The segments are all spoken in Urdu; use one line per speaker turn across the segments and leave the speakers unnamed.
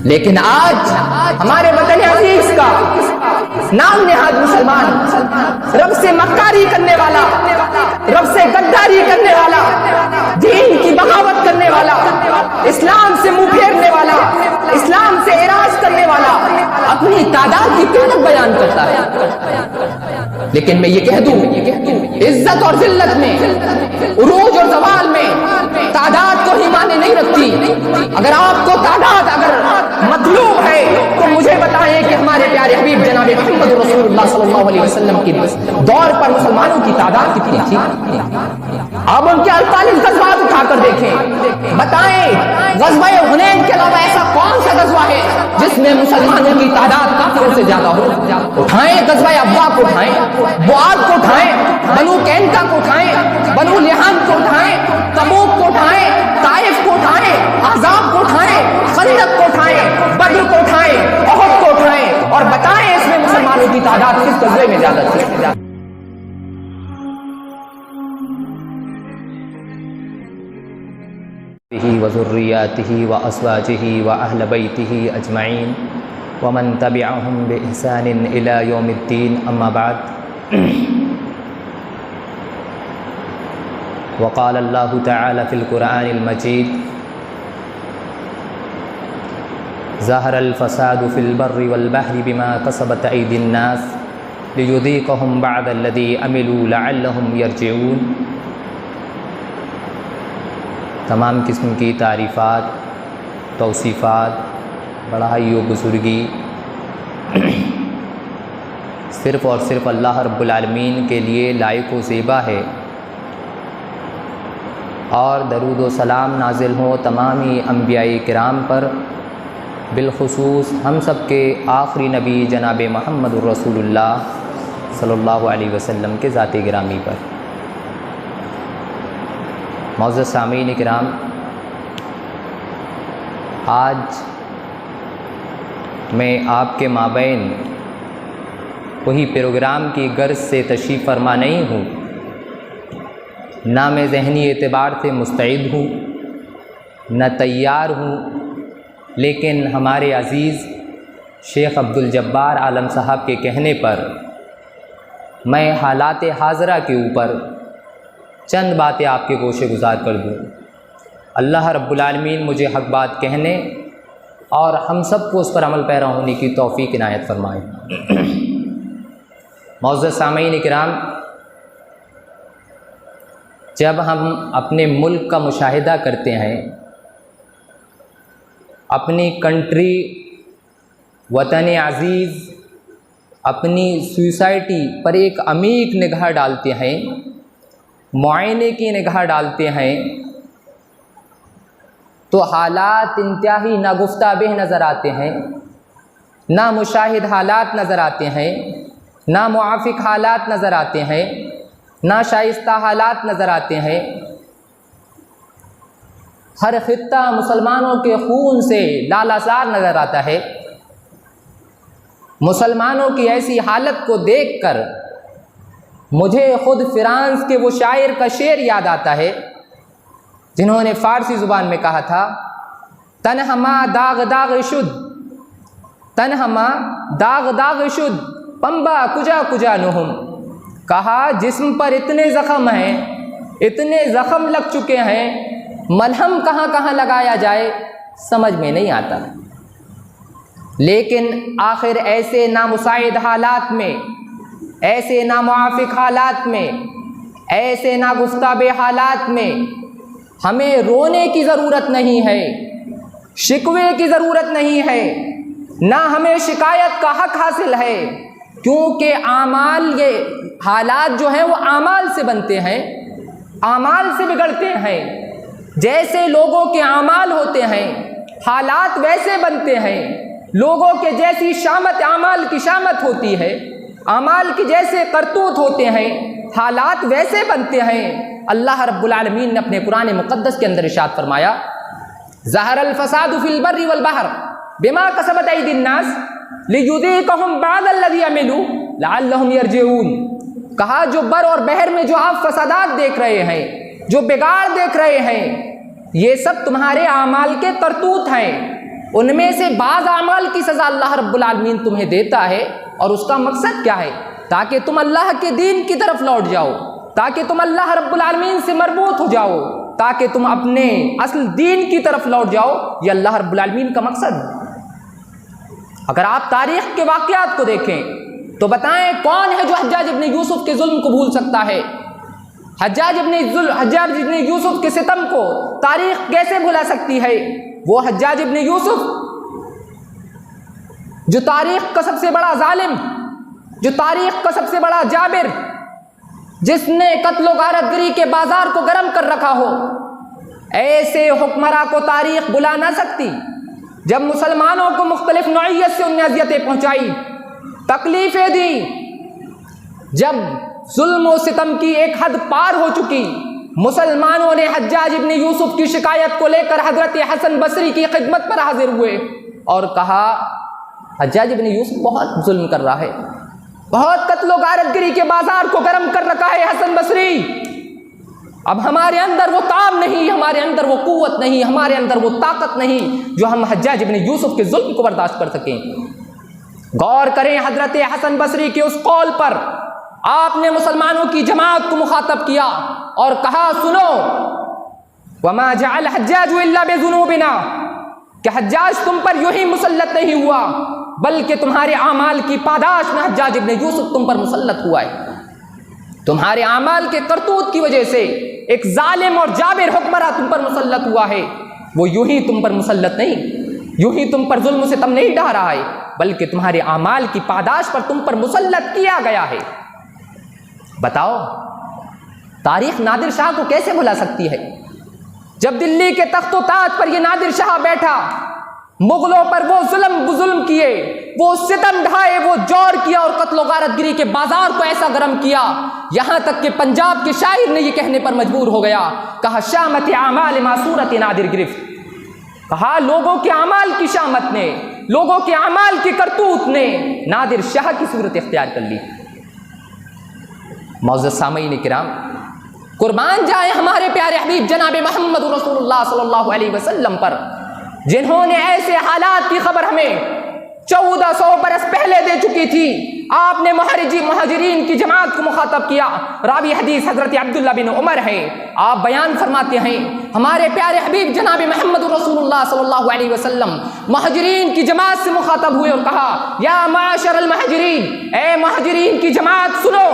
لیکن آج ہمارے وطن عزیز کا نام نہاد مسلمان رب سے مکاری کرنے والا، رب سے غداری کرنے والا، دین کی بغاوت کرنے والا، اسلام سے منہ پھیرنے والا، اسلام سے اعراض کرنے والا اپنی تعداد کی قیمت بیان کرتا ہے۔ لیکن میں یہ کہہ دوں، عزت اور ذلت میں، عروج اور زوال میں تعداد کو ہی معنی نہیں رکھتی۔ اگر آپ کو تعداد اگر مطلوب ہے تو مجھے بتائیں کہ ہمارے پیارے حبیب جناب محمد رسول اللہ صلی اللہ علیہ وسلم کے دور پر مسلمانوں کی تعداد کتنی تھی؟ آپ ان کے 48 غزوات اٹھا کر دیکھیں، بتائیں غزوہ حنین کے علاوہ ایسا کون سا غزوہ ہے جس میں مسلمانوں کی تعداد کافروں سے زیادہ ہو؟ اٹھائیں غزوہ ابوا کو، اٹھائیں بعاد کو، اٹھائیں بنو قینقاع کو، اٹھائیں بنو لحام کو، اٹھائیں تبوک کو، اٹھائیں طائف کو، اٹھائیں احزاب کو، اٹھائیں خندق کو، اٹھائیں بدر کو، اٹھائیں احد کو، اٹھائیں اور بتائیں اس میں مسلمانوں کی تعداد کس غزوے میں زیادہ تھی؟
وذرياته وأزواجه وأهل بيته أجمعين ومن تبعهم بإحسان إلى يوم الدين أما بعد وقال الله تعالى في القرآن المجيد ظهر الفساد في البر والبحر بما كسبت أيدي الناس ليذيقهم بعد الذي عملوا لعلهم يرجعون۔ تمام قسم کی تعریفات، توصیفات، بڑائی و بزرگی صرف اور صرف اللہ رب العالمین کے لیے لائق و زیبا ہے، اور درود و سلام نازل ہو تمامی انبیاء کرام پر، بالخصوص ہم سب کے آخری نبی جناب محمد الرسول اللہ صلی اللہ علیہ وسلم کے ذات گرامی پر۔ معزز سامعین کرام، آج میں آپ کے مابین وہی پروگرام کی غرض سے تشریف فرما نہیں ہوں، نہ میں ذہنی اعتبار سے مستعد ہوں، نہ تیار ہوں، لیکن ہمارے عزیز شیخ عبدالجبار عالم صاحب کے کہنے پر میں حالات حاضرہ کے اوپر چند باتیں آپ کے گوشے گزار کر دوں۔ اللہ رب العالمین مجھے حق بات کہنے اور ہم سب کو اس پر عمل پیرا ہونے کی توفیق عنایت فرمائے۔ معزز سامعین کرام، جب ہم اپنے ملک کا مشاہدہ کرتے ہیں، اپنی کنٹری، وطن عزیز، اپنی سوسائٹی پر ایک عمیق نگاہ ڈالتے ہیں، معائنے کی نگاہ ڈالتے ہیں، تو حالات انتہائی ناگفتہ بہ نظر آتے ہیں، نامشاہد حالات نظر آتے ہیں، ناموافق حالات نظر آتے ہیں، ناشائستہ حالات نظر آتے ہیں۔ ہر خطہ مسلمانوں کے خون سے لالازار نظر آتا ہے۔ مسلمانوں کی ایسی حالت کو دیکھ کر مجھے خود فرانس کے وہ شاعر کا شعر یاد آتا ہے جنہوں نے فارسی زبان میں کہا تھا، تنہما داغ داغ شد، تنہما داغ داغ شد، پمبا کجا کجا نہم۔ کہا جسم پر اتنے زخم ہیں، اتنے زخم لگ چکے ہیں، ملہم کہاں کہاں لگایا جائے سمجھ میں نہیں آتا۔ لیکن آخر ایسے نامساعد حالات میں، ایسے ناموافق حالات میں، ایسے ناگفتہ بہ حالات میں ہمیں رونے کی ضرورت نہیں ہے، شکوے کی ضرورت نہیں ہے، نہ ہمیں شکایت کا حق حاصل ہے، کیونکہ اعمال، یہ حالات جو ہیں وہ اعمال سے بنتے ہیں، اعمال سے بگڑتے ہیں۔ جیسے لوگوں کے اعمال ہوتے ہیں، حالات ویسے بنتے ہیں۔ لوگوں کے جیسی شامت اعمال کی شامت ہوتی ہے، اعمال کی جیسے کرتوت ہوتے ہیں، حالات ویسے بنتے ہیں۔ اللہ رب العالمین نے اپنے قرآن مقدس کے اندر ارشاد فرمایا، ظہر الفساد فی البر والبحر بما کسبت ایدی الناس لیذیقہم بعض الذی عملوا لعلہم یرجعون۔ کہا جو بر اور بحر میں جو آپ فسادات دیکھ رہے ہیں، جو بگاڑ دیکھ رہے ہیں، یہ سب تمہارے اعمال کے کرتوت ہیں۔ ان میں سے بعض اعمال کی سزا اللہ رب العالمین تمہیں دیتا ہے، اور اس کا مقصد کیا ہے؟ تاکہ تم اللہ کے دین کی طرف لوٹ جاؤ، تاکہ تم اللہ رب العالمین سے مربوط ہو جاؤ، تاکہ تم اپنے اصل دین کی طرف لوٹ جاؤ۔ یہ اللہ رب العالمین کا مقصد ہے۔ اگر آپ تاریخ کے واقعات کو دیکھیں تو بتائیں کون ہے جو حجاج ابن یوسف کے ظلم کو بھول سکتا ہے؟ حجاج ابن یوسف کے ستم کو تاریخ کیسے بھلا سکتی ہے؟ وہ حجاج ابن یوسف جو تاریخ کا سب سے بڑا ظالم، جو تاریخ کا سب سے بڑا جابر، جس نے قتل و غارت گری کے بازار کو گرم کر رکھا ہو، ایسے حکمراں کو تاریخ بلا نہ سکتی۔ جب مسلمانوں کو مختلف نوعیت سے انہوں نے اذیتیں پہنچائی، تکلیفیں دی، جب ظلم و ستم کی ایک حد پار ہو چکی، مسلمانوں نے حجاج ابن یوسف کی شکایت کو لے کر حضرت حسن بصری کی خدمت پر حاضر ہوئے اور کہا حجاج ابن یوسف بہت ظلم کر رہا ہے، بہت قتل و غارت گری کے بازار کو گرم کر رکھا ہے حسن بصری۔ اب ہمارے اندر وہ تاب نہیں، ہمارے اندر وہ قوت نہیں، ہمارے اندر وہ طاقت نہیں جو ہم حجاج ابن یوسف کے ظلم کو برداشت کر سکیں۔ غور کریں حضرت حسن بصری کے اس قول پر۔ آپ نے مسلمانوں کی جماعت کو مخاطب کیا اور کہا سنو، وما جعل الحجاج الا بذنوبنا، کہ حجاج تم پر یوں ہی مسلط نہیں ہوا بلکہ تمہارے اعمال کی پاداش میں حجاج ابن یوسف تم پر مسلط ہوا ہے۔ تمہارے اعمال کے کرتوت کی وجہ سے ایک ظالم اور جابر حکمراں تم پر مسلط ہوا ہے، وہ یوں ہی تم پر مسلط نہیں، یوں ہی تم پر ظلم و ستم نہیں ڈھا رہا ہے، بلکہ تمہارے اعمال کی پاداش پر تم پر مسلط کیا گیا ہے۔ بتاؤ تاریخ نادر شاہ کو کیسے بھلا سکتی ہے؟ جب دلی کے تخت و تاج پر یہ نادر شاہ بیٹھا، مغلوں پر وہ ظلم کیے، وہ ستم ڈھائے، وہ جور کیا اور قتل و غارت گری کے بازار کو ایسا گرم کیا، یہاں تک کہ پنجاب کے شاعر نے یہ کہنے پر مجبور ہو گیا، کہا شامت اعمال ما صورت نادر گرفت، کہا لوگوں کے اعمال کی شامت نے، لوگوں کے اعمال کی کرتوت نے نادر شاہ کی صورت اختیار کر لی۔ معزز سامعین کرام، قربان جائیں ہمارے پیارے حبیب جناب محمد رسول اللہ صلی اللہ علیہ وسلم پر، جنہوں نے ایسے حالات کی خبر ہمیں 1400 برس پہلے دے چکی تھی۔ آپ نے مہاجرین کی جماعت کو مخاطب کیا۔ راوی حدیث حضرت عبداللہ بن عمر ہے، آپ بیان فرماتے ہیں ہمارے پیارے حبیب جناب محمد رسول اللہ صلی اللہ علیہ وسلم مہاجرین کی جماعت سے مخاطب ہوئے اور کہا یا معاشر المہاجرین، اے مہاجرین کی جماعت سنو،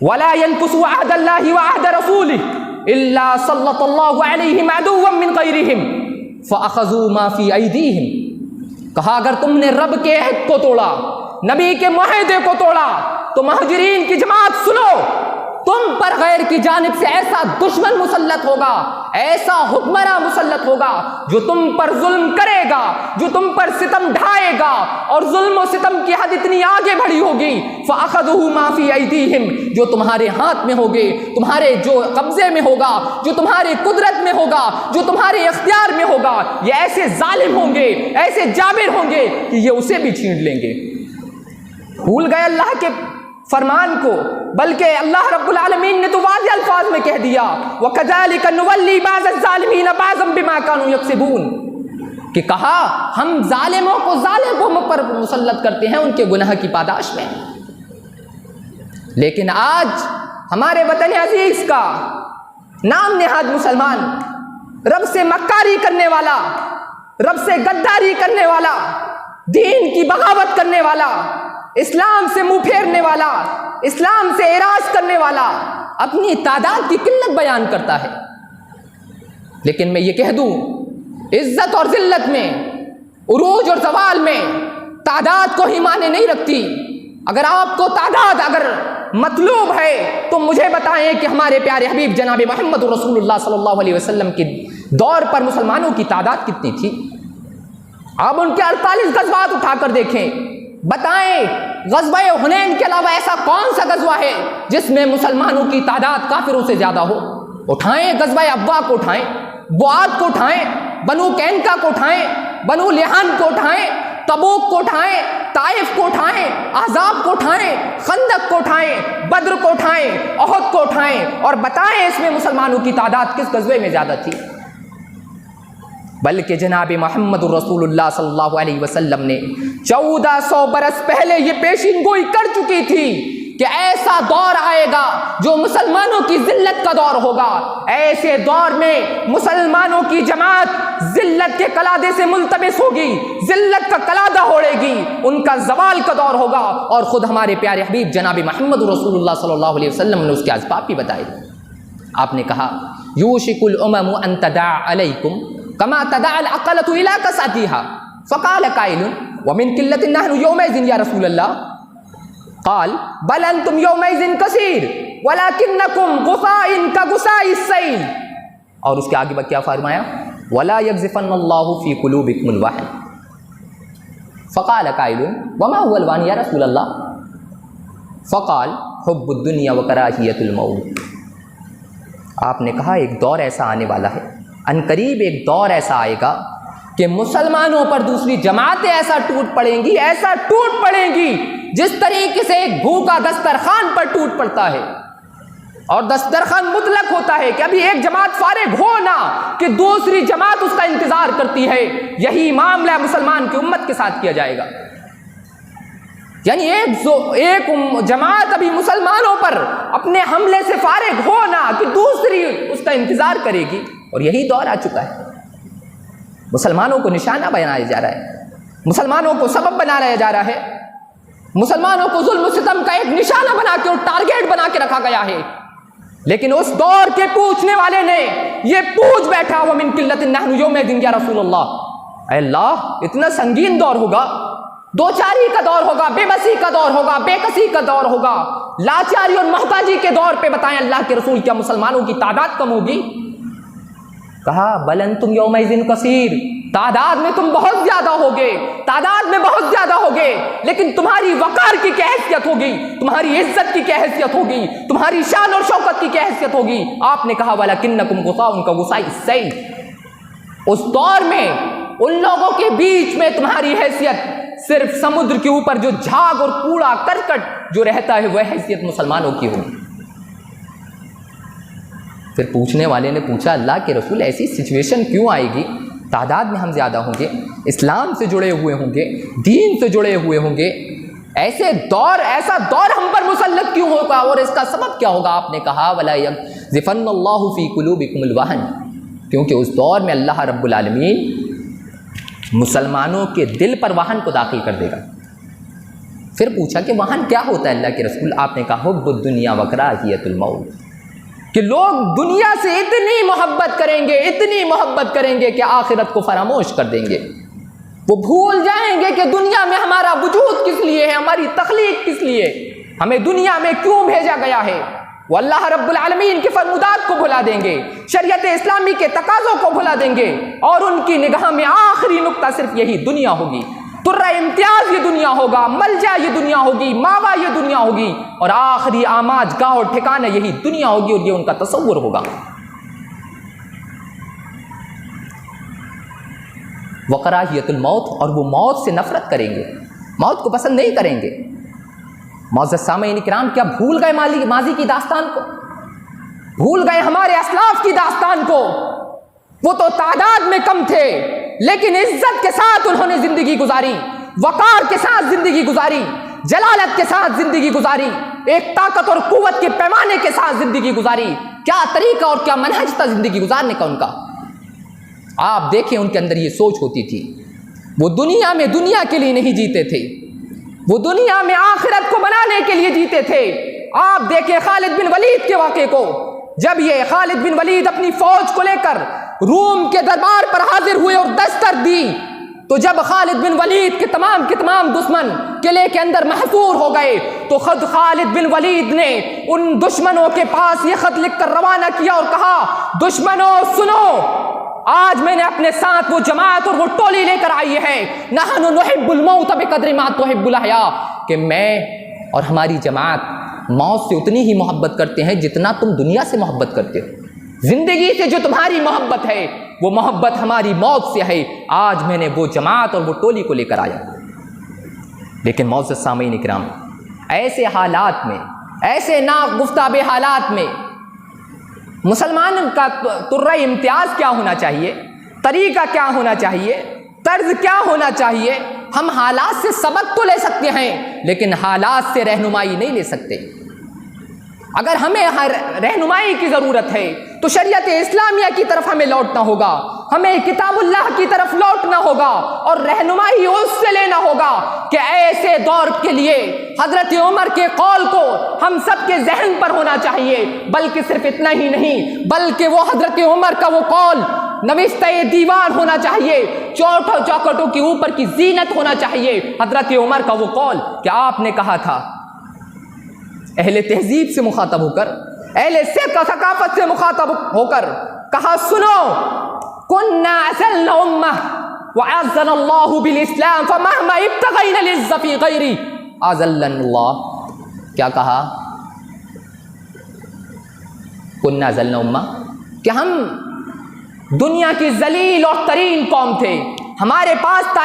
وَلَا يَنْقُصُوا عَهْدَ اللَّهِ وَعَهْدَ رَسُولِهِ إِلَّا سَلَّطَ اللَّهُ عَلَيْهِمْ عَدُوًّا مِّنْ غَيْرِهِمْ فَأَخَذُوا مَا فِي أَيْدِيهِمْ۔ کہا اگر تم نے رب کے عہد کو توڑا، نبی کے معاہدے کو توڑا، تو مہاجرین کی جماعت سنو، تم پر غیر کی جانب سے ایسا دشمن مسلط ہوگا، ایسا حکمراں مسلط ہوگا جو تم پر ظلم کرے گا، جو تم پر ستم ڈھائے گا، اور ظلم و ستم کی حد اتنی آگے بڑھی ہوگی فَأَخَذُهُ مَا فِي أَيْدِيهِمْ، جو تمہارے ہاتھ میں ہوگے، تمہارے جو قبضے میں ہوگا، جو تمہارے قدرت میں ہوگا، جو تمہارے اختیار میں ہوگا، یہ ایسے ظالم ہوں گے، ایسے جابر ہوں گے کہ یہ اسے بھی چھین لیں گے۔ بھول گئے اللہ کے فرمان کو، بلکہ اللہ رب العالمین نے تو واضح الفاظ میں کہہ دیا وَكَذَلِكَ نُوَلِّي بَعْضَ الظَّالِمِينَ بَعْضًا بِمَا كَانُوا يَكْسِبُونَ، کہ کہا ہم ظالموں کو ظالموں پر مسلط کرتے ہیں ان کے گناہ کی پاداش میں۔ لیکن آج ہمارے وطن عزیز کا نام نہاد مسلمان، رب سے مکاری کرنے والا، رب سے غداری کرنے والا، دین کی بغاوت کرنے والا، اسلام سے منہ پھیرنے والا، اسلام سے اعراض کرنے والا اپنی تعداد کی قلت بیان کرتا ہے۔ لیکن میں یہ کہہ دوں عزت اور ذلت میں، عروج اور زوال میں تعداد کو ہی معنی نہیں رکھتی۔ اگر آپ کو تعداد اگر مطلوب ہے تو مجھے بتائیں کہ ہمارے پیارے حبیب جناب محمد رسول اللہ صلی اللہ علیہ وسلم کے دور پر مسلمانوں کی تعداد کتنی تھی؟ آپ ان کے 48 غزوات اٹھا کر دیکھیں، بتائیں غزوہ حنین کے علاوہ ایسا کون سا غزوہ ہے جس میں مسلمانوں کی تعداد کافروں سے زیادہ ہو؟ اٹھائیں غزوہ ابوا کو، اٹھائیں بوعات کو، اٹھائیں بنو کینکا کو، اٹھائیں بنو لحان کو، اٹھائیں تبوک کو، اٹھائیں طائف کو، اٹھائیں احزاب کو، اٹھائیں خندق کو، اٹھائیں بدر کو، اٹھائیں احد کو، اٹھائیں اور بتائیں اس میں مسلمانوں کی تعداد کس غزوے میں زیادہ تھی؟ بلکہ جناب محمد رسول اللہ صلی اللہ علیہ وسلم نے 1400 برس پہلے یہ پیشین گوئی کر چکی تھی کہ ایسا دور آئے گا جو مسلمانوں کی ذلت کا دور ہوگا. ایسے دور میں مسلمانوں کی جماعت ذلت کے قلادے سے ملتبس ہوگی، ذلت کا قلادہ اوڑھے گی، ان کا زوال کا دور ہوگا. اور خود ہمارے پیارے حبیب جناب محمد رسول اللہ صلی اللہ علیہ وسلم نے اس کے اسباب بھی بتائے. آپ نے کہا یوشک الامم ان تدع علیکم کما تدع العقلۃ الی کساتھا فقال قائل ومن قلۃ نحن یومئذ یا رسول اللہ قال بل انتم یومئذ کثیر ولکنکم غثاء کغثاء السیل. اور اس کے آگے کیا فرمایا ولا یقذفن اللہ فی قلوبکم الوہن فقال قائل وما هو الوہن یا رسول اللہ فقال حب الدنیا وکراہیۃ الموت. آپ نے کہا ایک دور ایسا آنے والا ہے، عنقریب ایک دور ایسا آئے گا کہ مسلمانوں پر دوسری جماعتیں ایسا ٹوٹ پڑیں گی، ایسا ٹوٹ پڑیں گی جس طریقے سے ایک بھوکا دسترخوان پر ٹوٹ پڑتا ہے. اور دسترخوان مطلق ہوتا ہے کہ ابھی ایک جماعت فارغ ہو نہ کہ دوسری جماعت اس کا انتظار کرتی ہے. یہی معاملہ مسلمان کی امت کے ساتھ کیا جائے گا. یعنی ایک جماعت ابھی مسلمانوں پر اپنے حملے سے فارغ ہو نہ کہ دوسری اس کا انتظار کرے گی. اور یہی دور آ چکا ہے. مسلمانوں کو نشانہ بنایا جا رہا ہے، مسلمانوں کو سبب بنایا جا رہا ہے، مسلمانوں کو ظلم و ستم کا ایک نشانہ بنا کے اور ٹارگیٹ بنا کے رکھا گیا ہے. لیکن اس دور کے پوچھنے والے نے یہ پوچھ بیٹھا ومن قلۃ نحن یومئذ یا رسول اللہ، اے اللہ اتنا سنگین دور ہوگا، دوچاری کا دور ہوگا، بے بسی کا دور ہوگا، بے کسی کا دور ہوگا، لاچاری اور محتاجی کے دور پہ بتائیں اللہ کے رسول کیا مسلمانوں کی تعداد کم ہوگی؟ کہا بل انتم یومئذ کثیر، تعداد میں تم بہت زیادہ ہوگے، تعداد میں بہت زیادہ ہوگے، لیکن تمہاری وقار کی کیا حیثیت ہوگی، تمہاری عزت کی کیا حیثیت ہوگی، تمہاری شان اور شوکت کی کیا حیثیت ہوگی؟ آپ نے کہا ولکنکم غثاء کغثاء السیل. اس دور میں ان لوگوں کے بیچ میں تمہاری حیثیت صرف سمندر کے اوپر جو جھاگ اور کوڑا کرکٹ جو رہتا ہے وہ حیثیت مسلمانوں کی ہوگی. پھر پوچھنے والے نے پوچھا اللہ کے رسول ایسی سچویشن کیوں آئے گی؟ تعداد میں ہم زیادہ ہوں گے، اسلام سے جڑے ہوئے ہوں گے، دین سے جڑے ہوئے ہوں گے، ایسا دور ہم پر مسلط کیوں ہوگا اور اس کا سبب کیا ہوگا؟ آپ نے کہا ولا یقذفن اللہ فی قلوبکم الوہن، کیونکہ اس دور میں اللہ رب العالمین مسلمانوں کے دل پر وہن کو داخل کر دے گا. پھر پوچھا کہ وہن کیا ہوتا ہے اللہ کے رسول؟ آپ نے کہا حب الدنیا وکراہیۃ الموت، کہ لوگ دنیا سے اتنی محبت کریں گے کہ آخرت کو فراموش کر دیں گے. وہ بھول جائیں گے کہ دنیا میں ہمارا وجود کس لیے ہے، ہماری تخلیق کس لیے، ہمیں دنیا میں کیوں بھیجا گیا ہے. وہ اللہ رب العالمین کے فرمودات کو بھلا دیں گے، شریعت اسلامی کے تقاضوں کو بھلا دیں گے، اور ان کی نگاہ میں آخری نقطہ صرف یہی دنیا ہوگی. ترہ امتیاز یہ دنیا ہوگا، ملجا یہ دنیا ہوگی، ماوا یہ دنیا ہوگی، اور آخری آماج گاہ اور ٹھکانہ یہی دنیا ہوگی، اور یہ ان کا تصور ہوگا. وکراہیۃ الموت، اور وہ موت سے نفرت کریں گے، موت کو پسند نہیں کریں گے. معزز سامعین کرام، کیا بھول گئے ماضی کی داستان کو؟ بھول گئے ہمارے اسلاف کی داستان کو؟ وہ تو تعداد میں کم تھے لیکن عزت کے ساتھ انہوں نے زندگی گزاری، وقار کے ساتھ زندگی گزاری، جلالت کے ساتھ زندگی گزاری، ایک طاقت اور قوت کے پیمانے کے ساتھ زندگی گزاری. کیا طریقہ اور کیا منہج تھا زندگی گزارنے کا ان کا؟ آپ دیکھیں ان کے اندر یہ سوچ ہوتی تھی. وہ دنیا میں دنیا کے لیے نہیں جیتے تھے، وہ دنیا میں آخرت کو بنانے کے لیے جیتے تھے. آپ دیکھیں خالد بن ولید کے واقعے کو. جب یہ خالد بن ولید اپنی فوج کو لے کر روم کے دربار پر حاضر ہوئے اور دستک دی، تو جب خالد بن ولید کے تمام دشمن قلعے کے اندر محصور ہو گئے تو خود خالد بن ولید نے ان دشمنوں کے پاس یہ خط لکھ کر روانہ کیا اور کہا دشمنوں سنو، آج میں نے اپنے ساتھ وہ جماعت اور وہ ٹولی لے کر آئی ہے، نحن نحب الموت بقدر ما تحب الاحیاء، کہ میں اور ہماری جماعت موت سے اتنی ہی محبت کرتے ہیں جتنا تم دنیا سے محبت کرتے ہو. زندگی سے جو تمہاری محبت ہے وہ محبت ہماری موت سے ہے. آج میں نے وہ جماعت اور وہ ٹولی کو لے کر آیا. لیکن معزز سامعین اکرام، ایسے حالات میں، ایسے ناگفتاب حالات میں مسلمان کا ترہ امتیاز کیا ہونا چاہیے؟ طریقہ کیا ہونا چاہیے، طرز کیا ہونا چاہیے؟ ہم حالات سے سبق تو لے سکتے ہیں لیکن حالات سے رہنمائی نہیں لے سکتے۔ اگر ہمیں رہنمائی کی ضرورت ہے تو شریعت اسلامیہ کی طرف ہمیں لوٹنا ہوگا، ہمیں کتاب اللہ کی طرف لوٹنا ہوگا اور رہنمائی اس سے لینا ہوگا کہ ایسے دور کے لیے حضرت عمر کے قول کو ہم سب کے ذہن پر ہونا چاہیے، بلکہ صرف اتنا ہی نہیں بلکہ وہ حضرت عمر کا وہ قول نوشتہ دیوار ہونا چاہیے، چوٹوں چوکھٹوں کے اوپر کی زینت ہونا چاہیے۔ حضرت عمر کا وہ قول کہ آپ نے کہا تھا اہل تہذیب سے مخاطب ہو کر، اہل ثقافت سے مخاطب ہو کر کہا، سنو کننا اصلنا امہ وعزنا اللہ بالاسلام فمہما ابتغینا العز فی غیری اذلنا اللہ۔ کیا کہا؟ کننا اصلنا امہ، کہ ہم دنیا کی ذلیل اور ترین قوم تھے، ہمارے پاس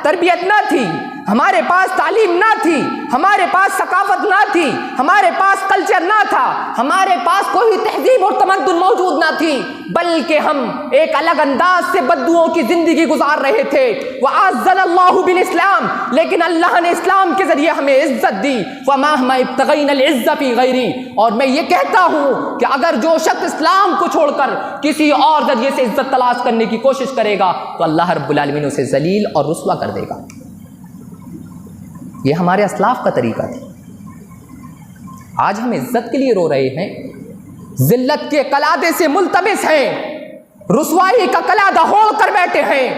تربیت نہ تھی، ہمارے پاس تعلیم نہ تھی، ہمارے پاس ثقافت نہ تھی، ہمارے پاس کلچر نہ تھا، ہمارے پاس کوئی تہذیب اور تمدن موجود نہ تھی، بلکہ ہم ایک الگ انداز سے بدوؤں کی زندگی گزار رہے تھے۔ وَأَعَزَّنَا اللَّهُ بِالْإِسْلَامِ، لیکن اللہ نے اسلام کے ذریعے ہمیں عزت دی۔ وَمَهْمَا ابْتَغَيْنَا الْعِزَّ فِي غَيْرِهِ، اور میں یہ کہتا ہوں کہ اگر جو شخص اسلام کو چھوڑ کر کسی اور ذریعے سے عزت تلاش کرنے کی کوشش کرے گا تو اللہ رب العالمین اسے ذلیل اور رسوا کر دے گا۔ یہ ہمارے اسلاف کا طریقہ تھا۔ آج ہم عزت کے لیے رو رہے ہیں، ذلت کے قلادے سے ملتبس ہیں، رسوائی کا قلادہ اوڑھ کر بیٹھے ہیں۔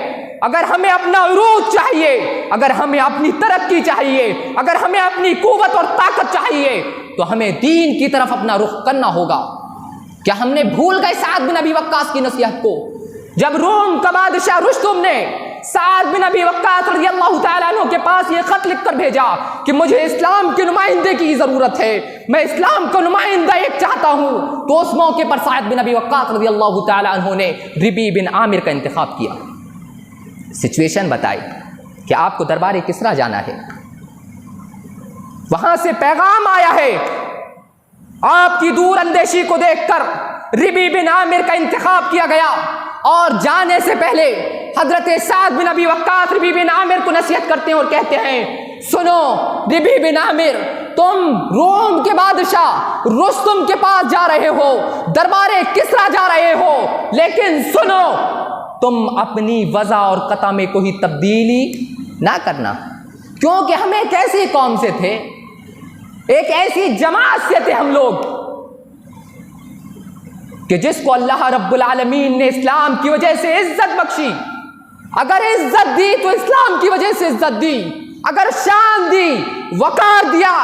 اگر ہمیں اپنا عروج چاہیے، اگر ہمیں اپنی ترقی چاہیے، اگر ہمیں اپنی قوت اور طاقت چاہیے تو ہمیں دین کی طرف اپنا رخ کرنا ہوگا۔ کیا ہم نے بھول گئے سعد بن ابی وقاص کی نصیحت کو؟ جب روم کا بادشاہ رستم نے سعد بن ابی وقاص رضی اللہ تعالیٰ عنہ کے پاس یہ خط لکھ کر بھیجا کہ مجھے اسلام کے نمائندے کی ضرورت ہے، میں اسلام کا نمائندہ ایک چاہتا ہوں، تو اس موقع پر سعد بن ابی وقاص رضی اللہ تعالیٰ عنہ نے ربی بن عامر کا انتخاب کیا۔ سچویشن بتائی کہ آپ کو دربار کسریٰ جانا ہے، وہاں سے پیغام آیا ہے، آپ کی دور اندیشی کو دیکھ کر ربی بن عامر کا انتخاب کیا گیا، اور جانے سے پہلے حضرت سعد بن ابی وقاص ربی بن عامر کو نصیحت کرتے ہیں اور کہتے ہیں، سنو ربی بن عامر، تم روم کے بادشاہ رستم کے پاس جا رہے ہو، دربار کسریٰ جا رہے ہو، لیکن سنو تم اپنی وضع اور قطع میں کوئی تبدیلی نہ کرنا، کیونکہ ہم ایک ایسی قوم سے تھے، ایک ایسی جماعت سے تھے ہم لوگ کہ جس کو اللہ رب العالمین نے اسلام کی وجہ سے عزت بخشی۔ اگر عزت دی تو اسلام کی وجہ سے عزت دی، اگر شان دی، وقار دیا،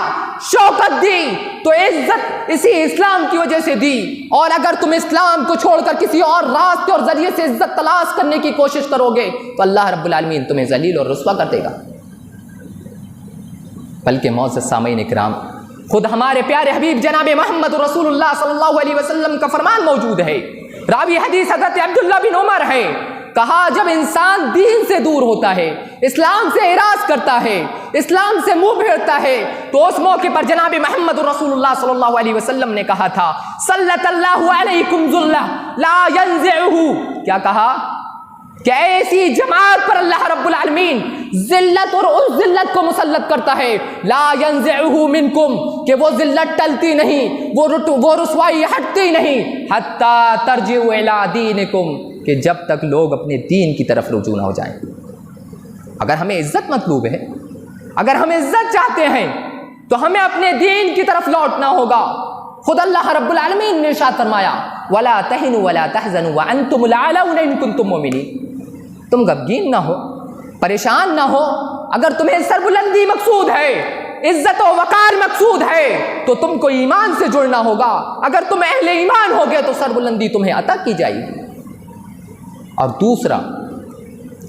شوکت دی تو عزت اسی اسلام کی وجہ سے دی، اور اگر تم اسلام کو چھوڑ کر کسی اور راستے اور ذریعے سے عزت تلاش کرنے کی کوشش کرو گے تو اللہ رب العالمین تمہیں ذلیل اور رسوا کر دے گا۔ بلکہ معزز سامعین اکرام، خود ہمارے پیارے حبیب جناب محمد رسول اللہ صلی اللہ علیہ وسلم کا فرمان موجود ہے، راوی حدیث حضرت عبداللہ بن عمر ہے، کہا جب انسان دین سے دور ہوتا ہے، اسلام سے اعراض کرتا ہے، اسلام سے منہ پھیرتا ہے، تو اس موقع پر جناب محمد رسول اللہ صلی اللہ علیہ وسلم نے کہا تھا، سلط اللہ علیکم ذلہ لا ینزعہ، کیا کہا کہ ایسی جماعت پر اللہ رب العالمین ذلت اور اس ذلت کو مسلط کرتا ہے، لا ینزعہ منکم، کہ وہ ذلت ٹلتی نہیں، وہ رسوائی ہٹتی نہیں، حتی ترجعوا الی دینکم، کہ جب تک لوگ اپنے دین کی طرف رجوع نہ ہو جائیں۔ اگر ہمیں عزت مطلوب ہے، اگر ہم عزت چاہتے ہیں تو ہمیں اپنے دین کی طرف لوٹنا ہوگا۔ خود اللہ رب العالمین نے ارشاد فرمایا، وَلَا تَهِنُوا وَلَا تَحْزَنُوا وَأَنْتُمُ الْأَعْلَوْنَ إِن كُنتُم مُؤْمِنِينَ، تم غمگین نہ ہو، پریشان نہ ہو، اگر تمہیں سربلندی مقصود ہے، عزت و وقار مقصود ہے تو تم کو ایمان سے جڑنا ہوگا، اگر تم اہل ایمان ہوگے تو سربلندی تمہیں عطا کی جائے گی۔ اور دوسرا،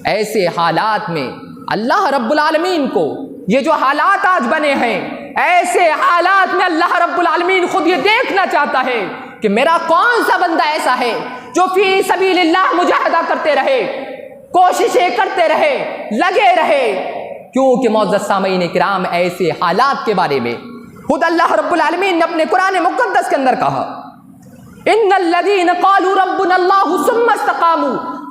ایسے حالات میں اللہ رب العالمین کو، یہ جو حالات آج بنے ہیں، ایسے حالات میں اللہ رب العالمین خود یہ دیکھنا چاہتا ہے کہ میرا کون سا بندہ ایسا ہے جو فی سبیل اللہ مجاہدہ کرتے رہے، کوششیں کرتے رہے، لگے رہے، کیونکہ معزز سامعین کرام ایسے حالات کے بارے میں خود اللہ رب العالمین نے اپنے قرآن مقدس کے اندر کہا، ان الذین قالوا ربنا اللہ ثم استقاموا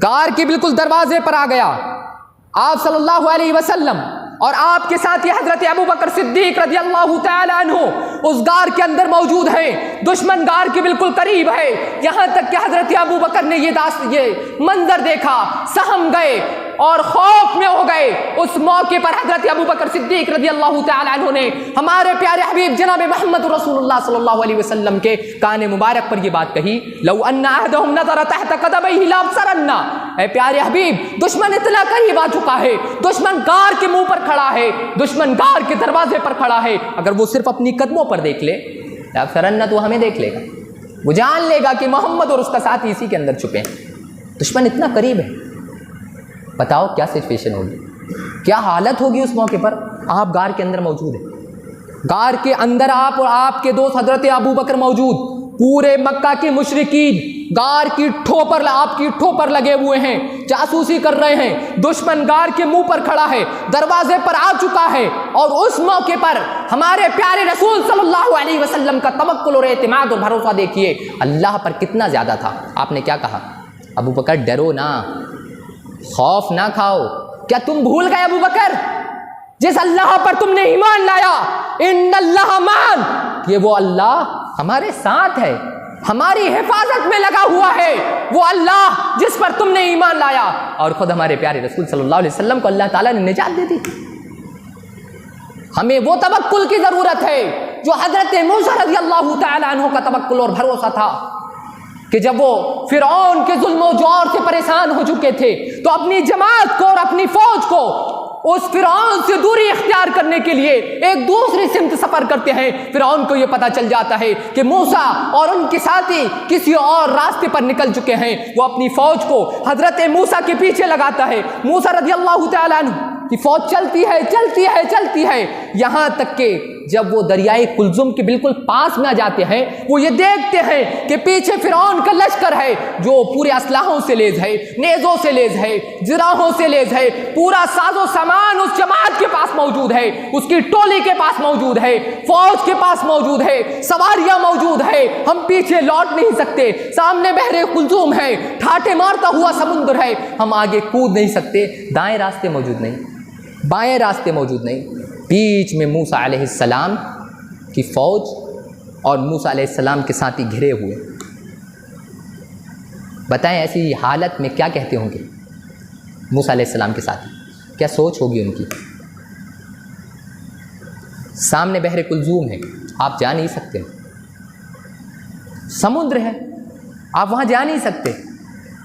غار کے بالکل دروازے پر آ گیا آپ صلی اللہ علیہ وسلم اور آپ کے ساتھ یہ حضرت ابو بکر صدیق رضی اللہ تعالی عنہ اس غار کے اندر موجود ہیں. دشمن غار کے بالکل قریب ہے. یہاں تک کہ حضرت ابو بکر نے یہ منظر دیکھا, سہم گئے اور خوف میں ہو گئے. اس موقع پر حضرت ابو بکر صدیق رضی اللہ تعالی عنہ نے ہمارے پیارے حبیب جناب محمد رسول اللہ صلی اللہ علیہ وسلم کے کان مبارک پر یہ بات کہی, لو ان احدهم نظر تحت قدميه لابصرنا. اے پیارے حبیب, دشمن اتنا قریب آ چکا ہے, دشمن غار کے منہ پر کھڑا ہے, دشمن غار کے دروازے پر کھڑا ہے. اگر وہ صرف اپنی قدموں پر دیکھ لے لابصرنا تو ہمیں دیکھ لے گا, وہ جان لے گا کہ محمد اور اس کا ساتھی اسی کے اندر چھپے ہیں. دشمن اتنا قریب ہے. بتاؤ کیا سچویشن ہوگی, کیا حالت ہوگی اس موقع پر. آپ غار کے اندر موجود ہیں, غار کے اندر آپ اور آپ کے دوست حضرت ابو بکر موجود, پورے مکہ کے مشرکین غار کی ٹھوپر آپ کی ٹھوپر لگے ہوئے ہیں, جاسوسی کر رہے ہیں. دشمن غار کے منہ پر کھڑا ہے, دروازے پر آ چکا ہے. اور اس موقع پر ہمارے پیارے رسول صلی اللہ علیہ وسلم کا توکل اور اعتماد اور بھروسہ دیکھیے اللہ پر کتنا زیادہ تھا. آپ نے کیا کہا, ابو بکر ڈرو نہ, خوف نہ کھاؤ. کیا تم بھول گئے ابو بکر جس اللہ پر تم نے ایمان لایا, ان اللہ مان, یہ وہ اللہ ہمارے ساتھ ہے, ہماری حفاظت میں لگا ہوا ہے, وہ اللہ جس پر تم نے ایمان لایا. اور خود ہمارے پیارے رسول صلی اللہ علیہ وسلم کو اللہ تعالیٰ نے نجات دے دی. ہمیں وہ توکل کی ضرورت ہے جو حضرت موسیٰ رضی اللہ تعالی عنہ کا توکل اور بھروسہ تھا کہ جب وہ فرعون کے ظلم و جور سے پریشان ہو چکے تھے تو اپنی جماعت کو اور اپنی فوج کو اس فرعون سے دوری اختیار کرنے کے لیے ایک دوسری سمت سفر کرتے ہیں. فرعون کو یہ پتہ چل جاتا ہے کہ موسیٰ اور ان کے ساتھی کسی اور راستے پر نکل چکے ہیں. وہ اپنی فوج کو حضرت موسیٰ کے پیچھے لگاتا ہے. موسیٰ رضی اللہ تعالیٰ عنہ کی فوج چلتی ہے چلتی ہے چلتی ہے, یہاں تک کہ جب وہ دریائے کلزم کے بالکل پاس میں آ جاتے ہیں وہ یہ دیکھتے ہیں کہ پیچھے فرعون کا لشکر ہے جو پورے اسلحوں سے لیز ہے, نیزوں سے لیز ہے, جراحوں سے لیز ہے. پورا ساز و سامان اس جماعت کے پاس موجود ہے, اس کی ٹولی کے پاس موجود ہے, فوج کے پاس موجود ہے, سواریاں موجود ہے. ہم پیچھے لوٹ نہیں سکتے, سامنے بحر کلزم ہے, ٹھاٹے مارتا ہوا سمندر ہے, ہم آگے کود نہیں سکتے. دائیں راستے موجود نہیں, بائیں راستے موجود نہیں. بیچ میں موسیٰ علیہ السلام کی فوج اور موسیٰ علیہ السلام کے ساتھی گھرے ہوئے. بتائیں ایسی حالت میں کیا کہتے ہوں گے موسیٰ علیہ السلام کے ساتھی, کیا سوچ ہوگی ان کی. سامنے بحر کلزوم ہے, آپ جا نہیں سکتے, سمندر ہے, آپ وہاں جا نہیں سکتے,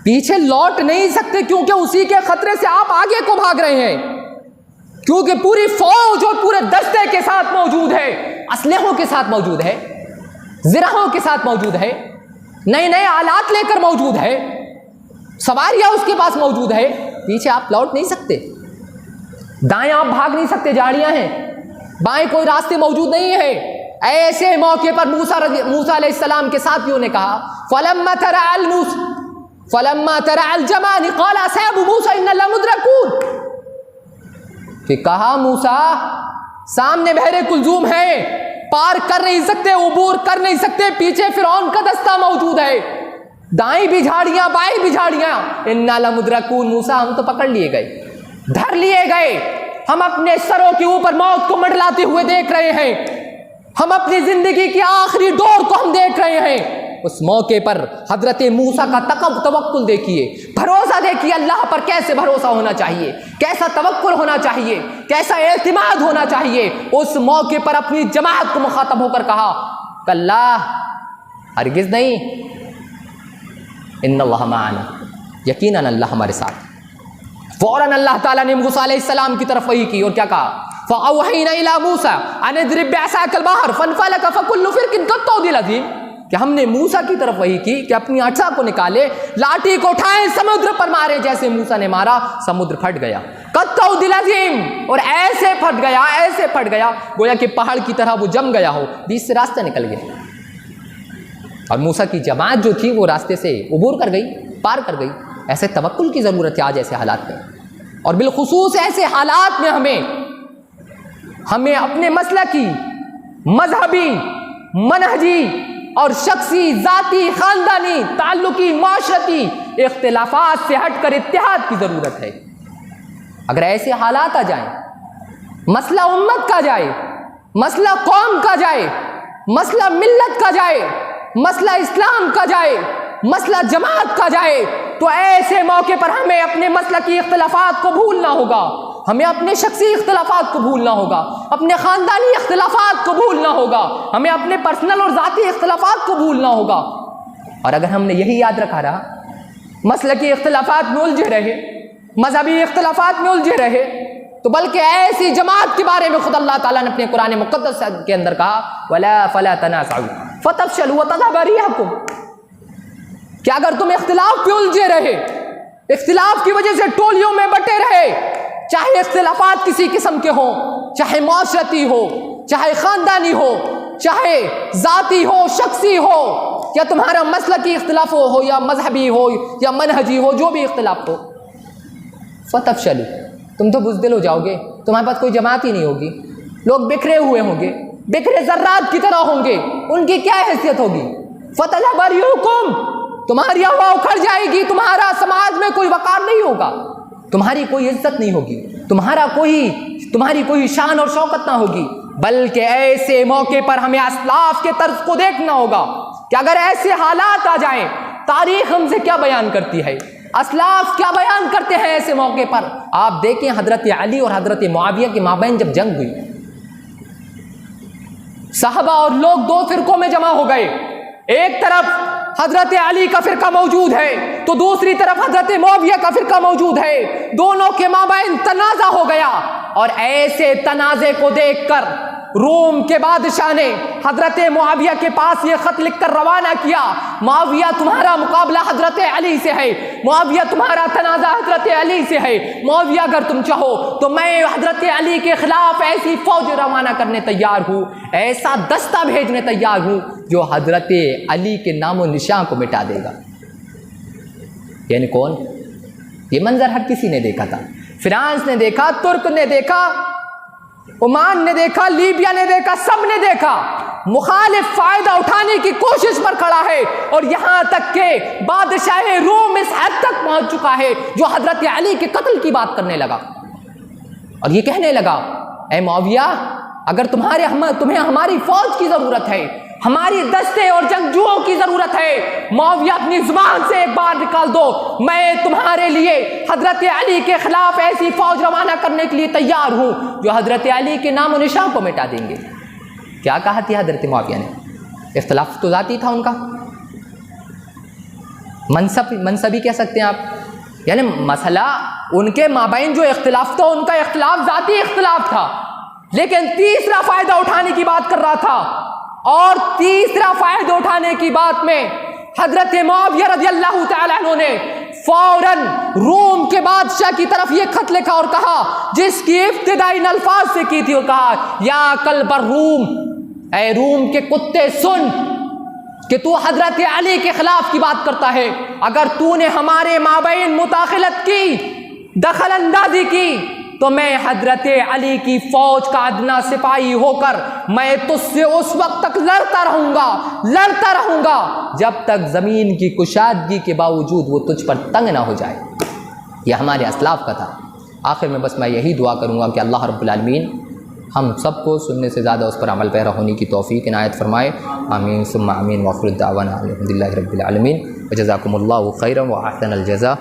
پیچھے لوٹ نہیں سکتے کیونکہ اسی کے خطرے سے آپ آگے کو بھاگ رہے ہیں, کیونکہ پوری فوج اور پورے دستے کے ساتھ موجود ہے, اسلحوں کے ساتھ موجود ہے, زرہوں کے ساتھ موجود ہے, نئے نئے آلات لے کر موجود ہے, سواریاں اس کے پاس موجود ہے. پیچھے آپ لوٹ نہیں سکتے, دائیں آپ بھاگ نہیں سکتے, جھاڑیاں ہیں, بائیں کوئی راستے موجود نہیں ہے. ایسے موقع پر موسیٰ علیہ السلام کے ساتھیوں نے کہا فلما ترى الجمعان قال اصحاب موسى إنا لمدركون, کہ کہا موسیٰ سامنے بحر کلزوم ہے, پار کر نہیں سکتے, عبور کر نہیں سکتے, پیچھے فرعون کا دستہ موجود ہے, دائیں بھی جھاڑیاں بائیں بھی جھاڑیاں. انا لمدرکون, موسیٰ ہم تو پکڑ لیے گئے, دھر لیے گئے, ہم اپنے سروں کے اوپر موت کو منڈلاتے ہوئے دیکھ رہے ہیں, ہم اپنی زندگی کی آخری دور کو ہم دیکھ رہے ہیں. اس موقع پر حضرت موسیٰ کا توکل دیکھیے, بھروسہ دیکھیے اللہ پر کیسے بھروسہ ہونا چاہیے, کیسا توکل ہونا چاہیے, کیسا اعتماد ہونا چاہیے. اس موقع پر اپنی جماعت کو مخاطب ہو کر کہا کلا, ہرگز نہیں, ان اللہ معنا, یقیناً اللہ ہمارے ساتھ. فوراً اللہ تعالیٰ نے موسیٰ علیہ السلام کی طرف وحی کی اور کیا کہا فَأَوْحَيْنَا إِلَىٰ مُوسَىٰ أَنِ اضْرِب بِعَصَاكَ الْبَحْرَ فَانْفَلَقَ فَكُلُّ فِرْقٍ كَالطَّوْدِ الْعَظِيمِ, کہ ہم نے موسیٰ کی طرف وحی کی کہ اپنی عصا کو نکالے, لاٹھی کو اٹھائیں, سمندر پر مارے. جیسے موسیٰ نے مارا سمندر پھٹ گیا, کالطود العظیم, اور ایسے پھٹ گیا, ایسے پھٹ گیا گویا کہ پہاڑ کی طرح وہ جم گیا ہو, بیچ سے راستہ نکل گیا. اور موسیٰ کی جماعت جو تھی وہ راستے سے عبور کر گئی, پار کر گئی. ایسے توکل کی ضرورت ہے آج ایسے حالات میں, اور بالخصوص ایسے حالات میں ہمیں اپنے مسلکی, مذہبی, منہجی اور شخصی، ذاتی، خاندانی، تعلقی، معاشرتی اختلافات سے ہٹ کر اتحاد کی ضرورت ہے۔ اگر ایسے حالات آ جائیں، مسئلہ امت کا جائے، مسئلہ قوم کا جائے، مسئلہ ملت کا جائے، مسئلہ اسلام کا جائے، مسئلہ جماعت کا جائے، تو ایسے موقع پر ہمیں اپنے مسلکی اختلافات کو بھولنا ہوگا، ہمیں اپنے شخصی اختلافات کو بھولنا ہوگا، اپنے خاندانی اختلافات کو بھولنا ہوگا، ہمیں اپنے پرسنل اور ذاتی اختلافات کو بھولنا ہوگا۔ اور اگر ہم نے یہی یاد رکھا رہا، مسلکی اختلافات میں الجھے رہے، مذہبی اختلافات میں الجھے رہے، تو بلکہ ایسی جماعت کے بارے میں خود اللہ تعالیٰ نے اپنے قرآن مقدس کے اندر کہا وَلَا فَلَا تَنَازَعُوا فَتَفْشَلُوا وَتَذْهَبَ رِيحُكُمْ، کہ اگر تم اختلاف پہ الجھے رہے، اختلاف کی وجہ سے ٹولیوں میں بٹے رہے، چاہے اختلافات کسی قسم کے ہوں، چاہے معاشرتی ہو، چاہے خاندانی ہو، چاہے ذاتی ہو، شخصی ہو، یا تمہارا مسلکی اختلاف ہو یا مذہبی ہو یا منہجی ہو، جو بھی اختلاف ہو، فَتَفْشَلُوا، تم تو بزدل ہو جاؤ گے، تمہارے پاس کوئی جماعت ہی نہیں ہوگی، لوگ بکھرے ہوئے ہوں گے، بکھرے ذرات کی طرح ہوں گے، ان کی کیا حیثیت ہوگی؟ فَتَذْهَبَ رِيحُكُمْ، تمہاری ہوا اکھڑ جائے گی، تمہارا سماج میں کوئی وقار نہیں ہوگا، تمہاری کوئی عزت نہیں ہوگی، تمہاری کوئی شان اور شوکت نہ ہوگی۔ بلکہ ایسے موقع پر ہمیں اسلاف کے طرز کو دیکھنا ہوگا کہ اگر ایسے حالات آ جائیں، تاریخ ہم سے کیا بیان کرتی ہے، اسلاف کیا بیان کرتے ہیں ایسے موقع پر۔ آپ دیکھیں حضرت علی اور حضرت معاویہ کے مابین جب جنگ ہوئی، صحابہ اور لوگ دو فرقوں میں جمع ہو گئے، ایک طرف حضرت علی کا فرقہ موجود ہے تو دوسری طرف حضرت معاویہ کا فرقہ موجود ہے، دونوں کے مابین تنازع ہو گیا، اور ایسے تنازع کو دیکھ کر روم کے بادشاہ نے حضرت معاویہ کے پاس یہ خط لکھ کر روانہ کیا، معاویہ تمہارا مقابلہ حضرت علی سے ہے، معاویہ تمہارا تنازع حضرت علی سے ہے، معاویہ اگر تم چاہو تو میں حضرت علی کے خلاف ایسی فوج روانہ کرنے تیار ہوں، ایسا دستہ بھیجنے تیار ہوں جو حضرت علی کے نام و نشان کو مٹا دے گا۔ یعنی کون؟ یہ منظر ہر کسی نے دیکھا تھا، فرانس نے دیکھا، ترک نے دیکھا، عمان نے دیکھا، لیبیا نے دیکھا، سب نے دیکھا، مخالف فائدہ اٹھانے کی کوشش پر کھڑا ہے، اور یہاں تک کہ بادشاہ روم اس حد تک پہنچ چکا ہے جو حضرت علی کے قتل کی بات کرنے لگا، اور یہ کہنے لگا اے معاویہ اگر تمہیں ہماری فوج کی ضرورت ہے، ہماری دستے اور جنگجوؤں کی ضرورت ہے، معاویہ اپنی زبان سے ایک بار نکال دو، میں تمہارے لیے حضرت علی کے خلاف ایسی فوج روانہ کرنے کے لیے تیار ہوں جو حضرت علی کے نام و نشان کو مٹا دیں گے۔ کیا کہا تھی حضرت معاویہ نے؟ اختلاف تو ذاتی تھا ان کا، منصبی کہہ سکتے ہیں آپ، یعنی مسئلہ ان کے مابین جو اختلاف تھا ان کا اختلاف ذاتی اختلاف تھا، لیکن تیسرا فائدہ اٹھانے کی بات کر رہا تھا، اور تیسرا فائدہ اٹھانے کی بات میں حضرت معاویہ رضی اللہ تعالیٰ عنہ نے فوراً روم کے بادشاہ کی طرف یہ خط لکھا اور کہا، جس کی ابتدائی الفاظ سے کی تھی، اور کہا یا کلب الروم، اے روم کے کتے سن کہ تو حضرت علی کے خلاف کی بات کرتا ہے، اگر تو نے ہمارے مابین مداخلت کی، دخل اندازی کی، تو میں حضرت علی کی فوج کا ادنا سپاہی ہو کر میں تجھ سے اس وقت تک لڑتا رہوں گا جب تک زمین کی کشادگی کے باوجود وہ تجھ پر تنگ نہ ہو جائے۔ یہ ہمارے اسلاف کا تھا۔ آخر میں بس میں یہی دعا کروں گا کہ اللہ رب العالمین ہم سب کو سننے سے زیادہ اس پر عمل پیرا ہونے کی توفیق عنایت فرمائے، آمین ثم آمین، وآخر دعوانا الحمد للہ رب العالمین، وجزاکم اللہ خیرا وأحسن الجزاء۔